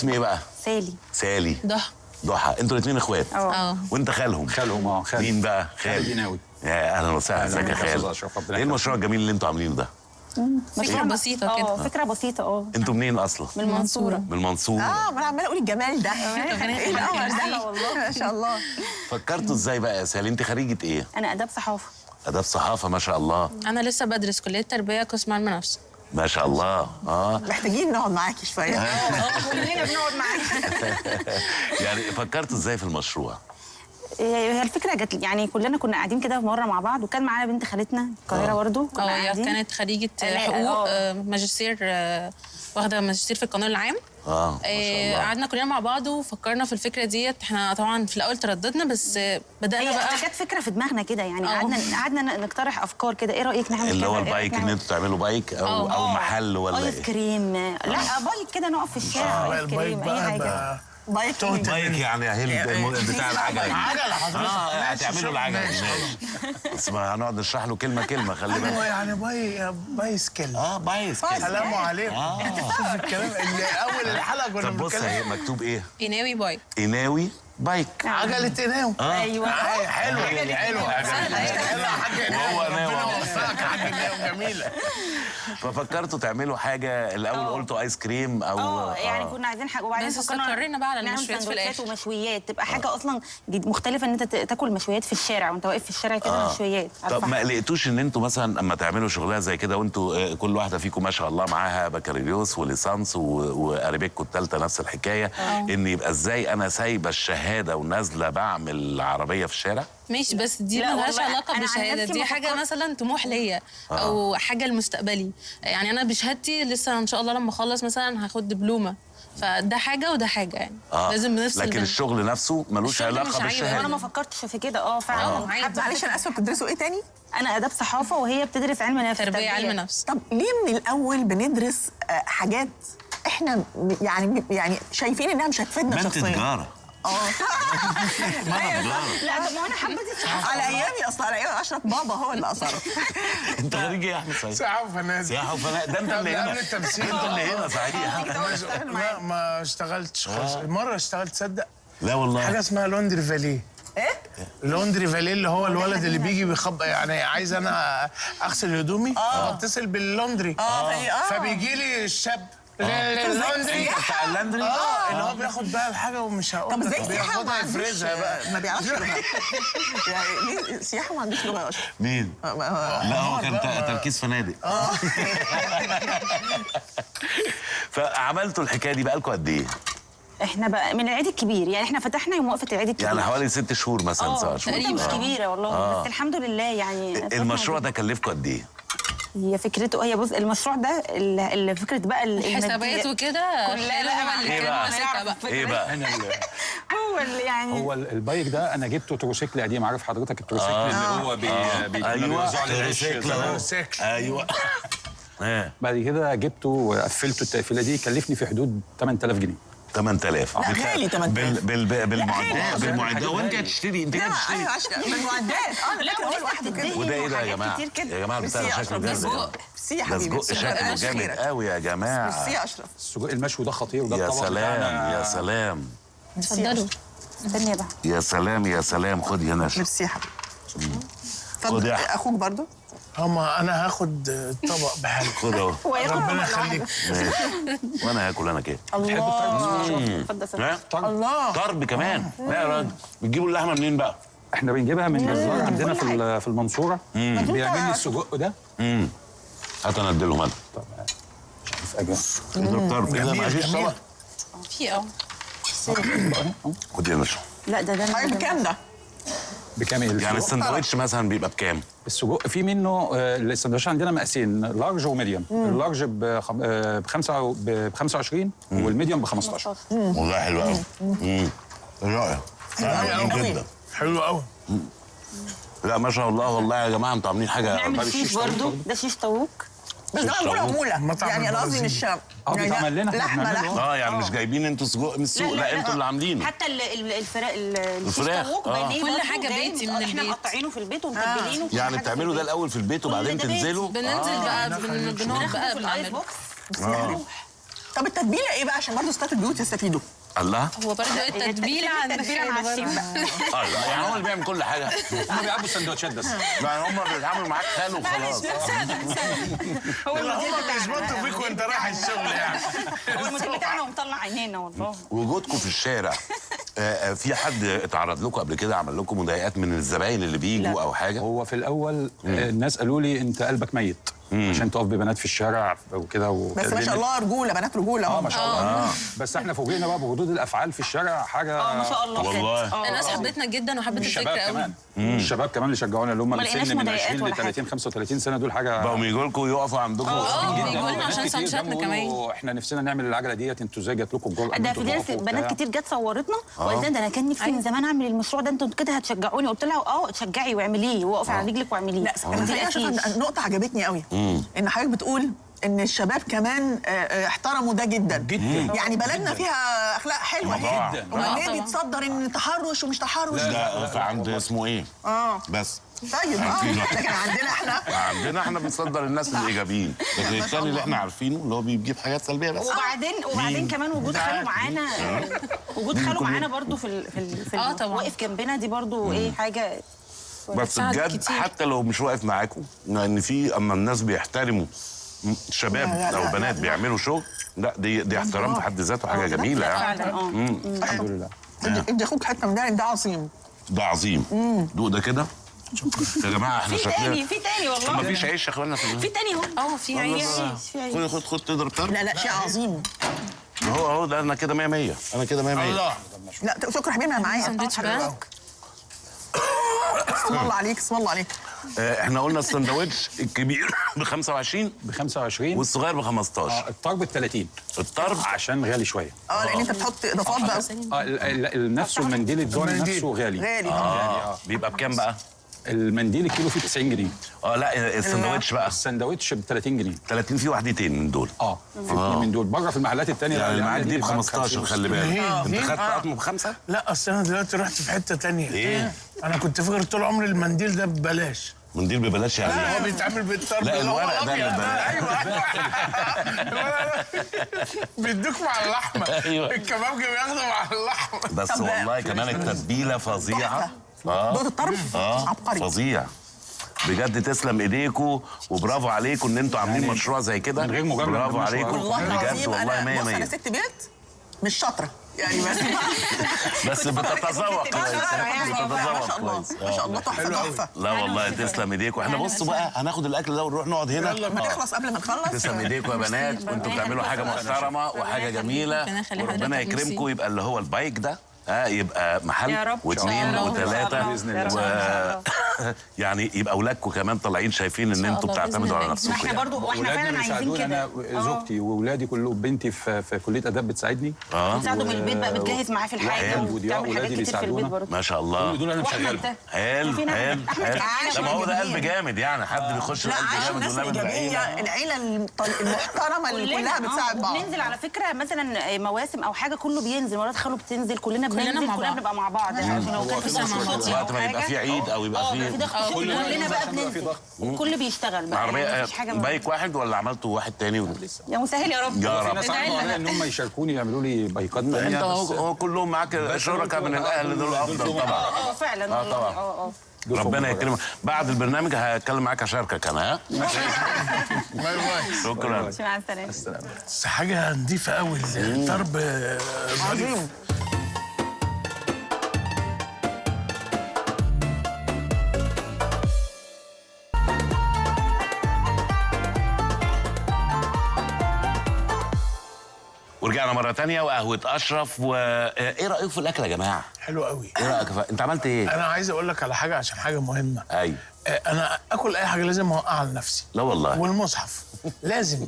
اسمي ايه بقى؟ سالي. سالي. ضحى. ضحى، انتوا الاثنين اخوات؟ اه. وانت خالهم؟ خالهم خالد. مين بقى؟ خالد ديناوي. يا اهلا وسهلا، ازيك يا خالد؟ ايه المشروع الجميل اللي انتوا عاملينه ده؟ فكرة بسيطة كده. فكرة بسيطة. انتوا منين اصلا؟ من المنصورة. من المنصورة. ما انا عماله اقول الجمال ده. ايه القمر ده والله ما شاء الله. فكرتوا ازاي بقى يا سالي؟ انت خريجة ايه؟ أنا آداب صحافة. آداب صحافة، ما شاء الله. أنا لسه بدرس كلية تربية قسم علم نفس. ما شاء الله. محتاجين نقعد معاكي شويه. كلنا بنقعد معاكي. يعني فكرتوا ازاي في المشروع؟ هي الفكرة جت يعني كلنا كنا قاعدين كده مرة مع بعض، وكان معانا بنت خالتنا القاهرة برضه. هي كانت خريجة حقوق، ماجستير، واخدة ماجستير في القانون العام. ما شاء الله. قعدنا كلنا مع بعض وفكرنا في الفكرة ديت. احنا طبعا في الأول ترددنا، بس بدأنا بقى. كانت فكرة في دماغنا كده يعني. قعدنا نقترح أفكار كده. إيه رأيك نعمل اللي كده؟ هو البايك، ان انتوا تعملوا بايك او محل ولا ايس ايه؟ كريم. لا بايك كده نقف في الشارع. ايس كريم اي حاجة. بايك بايك يعني بتاع العجله. عجله حضرتك. هتعملوا العجله ازاي؟ بس ما هنقعد نشرح له كلمه كلمه، خلي بالك. يعني بايسكل. بايسكل. سلام عليكم. شوف الكلام اللي اول الحلقه كنا طب بص، هي بنتكلم. مكتوب ايه؟ إيناوي بايك. إيناوي بايك. عجله إيناوي. ايوه. حلوه حلوه. وهو ناوي. ربنا يوفقك يا حاج إيناوي، جميله. ففكرتوا تعملوا حاجه الاول، قلتوا ايس كريم او يعني كنا عايزين حاجه، وبعدين بس استقرينا بقى على المشويات في الآخر. ومشويات تبقى حاجه اصلا مختلفه، ان انت تاكل مشويات في الشارع وانت واقف في الشارع كده. مشويات. طب ما قلقتوش ان انتوا مثلا اما تعملوا شغلها زي كده، وانتوا كل واحده فيكم ما شاء الله معاها بكالوريوس وليسانس وقريبتكم الثالثه نفس الحكايه، ان يبقى ازاي انا سايبه الشهاده ونازله بعمل عربيه في الشارع؟ ماشي، بس دي ملهاش علاقة بالشهادة. دي حاجة مثلا طموح ليا أو حاجة لمستقبلي. يعني أنا بشهادتي لسه إن شاء الله لما أخلص مثلا هاخد دبلومة، فده حاجة وده حاجة يعني. لازم نفصل. لكن الشغل نفسه ملوش علاقة بالشهادة. وانا ما فكرتش في كده. فعلا. معلش انا اسفه، بتدرسوا ايه تاني؟ انا آداب صحافة وهي بتدرس علم نفس. تربية علم نفس. طب ليه من الاول بندرس حاجات احنا يعني شايفين انها مش هتفيدنا شخصيا؟ بنت تجارة. لا طب ما انا حبيت الصحافة. على ايامي اصلا، على ايام اشرف بابا هو اللي اصرف. انت خريج ايه يا احمد سعيد؟ سياحه وفنادق. سياحة وفنادق. ده انت اللي هنا. قبل التمثيل. انت اللي هنا صحيح. لا ما اشتغلتش خالص. مره اشتغلت، تصدق؟ لا والله. حاجه اسمها لوندري فاليه. ايه؟ لوندري فاليه اللي هو الولد اللي بيجي بيخبط، يعني عايز انا اغسل هدومي فبتصل باللوندري. فبيجي لي الشاب اللوندري بتاع اللندري. اللي هو بياخد بقى الحاجه ومش هقول طب ازاي سياحه بياخدها يفرزها بقى. ما بيعرفش لغه؟ يعني ليه سياحه ما عندوش لغه يا اشرف؟ مين؟ لا هو كان تركيز فنادق. فعملتوا الحكايه دي بقالكم قد ايه؟ احنا بقى من العيد الكبير، يعني احنا فتحنا يوم وقفة العيد الكبير. يعني حوالي 6 شهور مثلا، 7 شهور تقريبا. مش كبيرة والله. بس الحمد لله يعني. المشروع ده كلفكم قد ايه؟ هي فكرته، هي بص المشروع ده اللي فكره بقى الحسابات وكده كلها بقى اللي كان ماسكها بقى. ايه بقى؟ هو اللي يعني هو البايك ده انا جبته تروسيكل قديم. عارف حضرتك التروسيكل اللي هو ايوه تروسيكل. ايوه. بعد كده جبته وقفلته التقفيله دي، كلفني في حدود 8000 جنيه. 8000. لا غالي 8000. بالمعدات. وانت هتشتري، انت هتشتري بالمعدات. لا هو لوحده كده. وده ايه ده يا جماعه؟ يا جماعه بتاع شكله جامد. ميرسي يا ده حبيبي. سجق شكله جامد قوي يا جماعه. ميرسي يا اشرف. السجق المشوي ده خطير، وده يا الطبق سلام بتاعنا. يا سلام. اتفضلوا. استني بقى. يا سلام يا سلام. خد هنا. ميرسي يا حبيبي. خد يا اخوك برضو. انا هاخد الطبق بحاله. خد اهو. ربنا يخليك. وانا هاكل انا كده. الله. اتفضل. الله. طرب كمان. لا يا راجل، بتجيبوا اللحمه منين بقى؟ احنا بنجيبها من جزار عندنا في المنصوره. بيعمل لي السجق ده. هات انا اديلهم انا. طب مش عارف اجي. الطرب كده معلش طبق. في خد يا باشا. لا ده طيب بكام ده؟ بكام ايه يعني السندوتش مثلا بيبقى بكام؟ السجق في منه السندوتش عندنا مقاسين، لارج وميديوم. اللارج ب 25 والميديوم ب 15. والله حلو قوي. رائع. جدا. حلو قوي. لا ما شاء الله والله يا جماعه، انتوا عاملين حاجه. نعمل شيش برضه. ده شيش طاووق. بس ده معموله. يعني انا قصدي مش بيتعمل لنا لحمه. يعني مش جايبين انتوا سجق من السوق، لا انتوا اللي عاملينه. حتى الشيش طاووق بانيه كل حاجه بيتي من احنا البيت. مقطعينه في البيت ومتبلينه. يعني بتعملوا ده الاول في البيت وبعدين تنزلوا؟ بننزل بقى بنقعد بقى في الايس بنعمله. بوكس. طب التتبيله ايه بقى عشان برضه ستات البيوت يستفيدوا؟ الله. هو برضه التتبيله عند التتبيله مع خاله الشيف برضه. بقى. يعني هو اللي بيعمل كل حاجه. هم بيعبوا السندوتشات بس. يعني هم بيتعاملوا معاك خاله وخلاص. هو اللي المدير هم بتاعنا. بيظبطوا فيك وانت رايح الشغل يعني. هو المدير بتاعنا ومطلع عينينا والله. وجودكم في الشارع في حد اتعرض لكم قبل كده عمل لكم مضايقات من الزباين اللي بيجوا او حاجه؟ هو في الاول الناس قالوا لي انت قلبك ميت عشان تقف ببنات في الشارع وكده بس ما شاء الله رجوله، بنات رجوله اهو. ما شاء الله. بس احنا فوجئنا بقى بردود الافعال في الشارع حاجه. ما شاء الله والله. الناس حبتنا جدا وحبت الشباب الفكره قوي. كمان الشباب كمان اللي شجعونا اللي هم ما من لقيناش سن من مضايقات 20 ولا ل 30 35 سنه دول حاجه. بقوا يجوا لكم يقفوا عندكم بيجوا لنا عشان ناس كتير سندوتشاتنا جم كمان. يقولوا احنا نفسنا نعمل العجله ديت، انتوا ازاي جات لكم الجرأه؟ ده في ناس بنات كتير جت صورتنا وقالت لنا ده انا كان نفسي من زمان اعمل المشروع ده، انتوا كده هتشجعوني. قلت لها اتشجعي واعمليه وقفي على رجلك واعمليه. لا ما خليني اشوف تقلقيش. نقطه عجبتني قوي، ان حضرتك بتقول ان الشباب كمان احترموا ده جدا جدا. يعني بلدنا فيها اخلاق حلوه طبعاً. جدا. امال ليه طبعاً. بيتصدر ان تحرش ومش تحرش؟ لا فعند اسمه ايه؟ بس طيب لكن عندنا احنا عندنا احنا بنصدر الناس الايجابيين، لكن الثاني اللي احنا عارفينه اللي هو بيجيب حاجات سلبيه بس. وبعدين كمان وجود خاله معانا، وجود خاله معانا برضو في طبعاً. واقف جنبنا دي برضو ايه حاجه. بس ساعد بجد كتير. حتى لو مش واقف معاكم، لان في اما الناس بيحترموا شباب لا، لا، او لا، بنات لا. بيعملوا شغل، لا دي احترام في حد ذاته حاجه جميله يعني. فعلا الحمد لله. ادي اخوك حته من ده عظيم. ده عظيم. دوق ده كده يا جماعه احنا في شكلنا تاني ما والله. فيش عيش يا اخوانا في تاني اهو. في عيش. في عيش. خد تضرب طرب. لا شيء عظيم. اهو ده انا كده 100 انا كده 100 الله. لا شكرا حبيبي انا معايا. سندوتش بقى. اسم الله عليك اسم الله عليك. احنا قلنا السندوتش الكبير ب 25 ب 25 والصغير ب 15. الطرب ب 30 الطرب عشان غالي شويه. لان انت بتحط اضافات بقى. نفسه المنديل الدوني نفسه غالي. غالي. بيبقى بكام بقى؟ المنديل الكيلو فيه 90 جنيه. لا السندوتش بقى السندوتش ب 30 جنيه. 30 فيه وحدتين من دول. في اتنين من دول بره في المحلات الثانيه. يعني المعاد دي ب 15 خلي بالك. انت ليه؟ خدت قطمه بخمسه؟ لا اصل انا دلوقتي رحت في حته تانية. ايه؟ انا كنت فاكر طول عمري المنديل ده ببلاش. منديل ببلاش يعني لا هو إيه؟ بيتعمل بالطرب لا اللي هو الورق ده اللي الأبيض. ببلاش. بيدوك مع اللحمه. أيوة. الكبابجي بياخده مع اللحمه. بس طب والله كمان التتبيله فظيعه. دوت الطرب عبقري. فظيع بجد. تسلم ايديكم وبرافو عليكم ان انتوا عاملين يعني مشروع زي كده. من غير مجاملة برافو ده مشروع. عليكم والله بجد العظيم والله انا 100 بص انا 100. ست بيت مش شاطره يعني بس بتتذوق كويس. ما شاء الله كويس. ما شاء الله تحفه تحفه. لا والله تسلم ايديكم. احنا بصوا بقى هناخد الاكل ده ونروح نقعد هنا. ما نخلص قبل ما نخلص. تسلم ايديكم يا بنات وانتوا بتعملوا حاجه محترمه وحاجه جميله. ربنا يخلي حضرتك وربنا ميرسي. يكرمكم يبقى اللي هو البايك ده يبقى محل يا رب. واثنين يا رب. وثلاثه بإذن الله. يعني يبقى اولادكم كمان طالعين شايفين ان شاء انتوا الله بتعتمدوا بإذن على الله. نفسكم احنا يعني. برضو واحنا ولادنا فعلا عايزين بيساعدوني كده. انا زوجتي واولادي كلهم، بنتي في كليه اداب بتساعدني. بتساعده من البيت بقى بتجهز معاه في الحاجه حلو. وبتعمل حاجات كتير في البيت برضه. ما شاء الله. كل دول انا واحمد مشغلهم. ده حلو فينا حلو أحمد حلو. تعالى ده ما هو ده شوية قلب جامد يعني. حد بيخش لا القلب عايش جامد الناس واللبن الايجابيه العيله المحترمه اللي كلها بتساعد بعض. بننزل على فكره مثلا مواسم او حاجه كله بينزل، مرات خاله بتنزل، كلنا بننزل مع كلنا بعض. بنبقى مع بعض عشان لو كان في ضغط وقت ما يبقى في عيد او يبقى في في ضغط كلنا بقى بننزل الكل بيشتغل بقى يعني عربيه مفيش حاجه بايك واحد ولا عملتوا واحد تاني؟ يا مسهل يا رب. يا في رب. ناس عرضوا عليا ان هم يشاركوني يعملوا لي بايكات انت ثانيه. هو كلهم معاك شركاء من الاهل دول افضل طبعا. فعلا والله. طبعا. ربنا يكرمك. بعد البرنامج هتكلم معاك اشاركك انا. ها باي باي. شكرا. مع السلامه. بس حاجه نظيفه قوي الطرب ظريف. عظيم. ورجعنا مرة تانية وقهوة أشرف. وإيه رأيكم في الأكل يا جماعة؟ حلو قوي. إيه رأيك أنت عملت إيه؟ انا عايز اقول لك على حاجه عشان حاجه مهمه. أيوه. انا اكل اي حاجه لازم اوقع على نفسي. لا والله. والمصحف لازم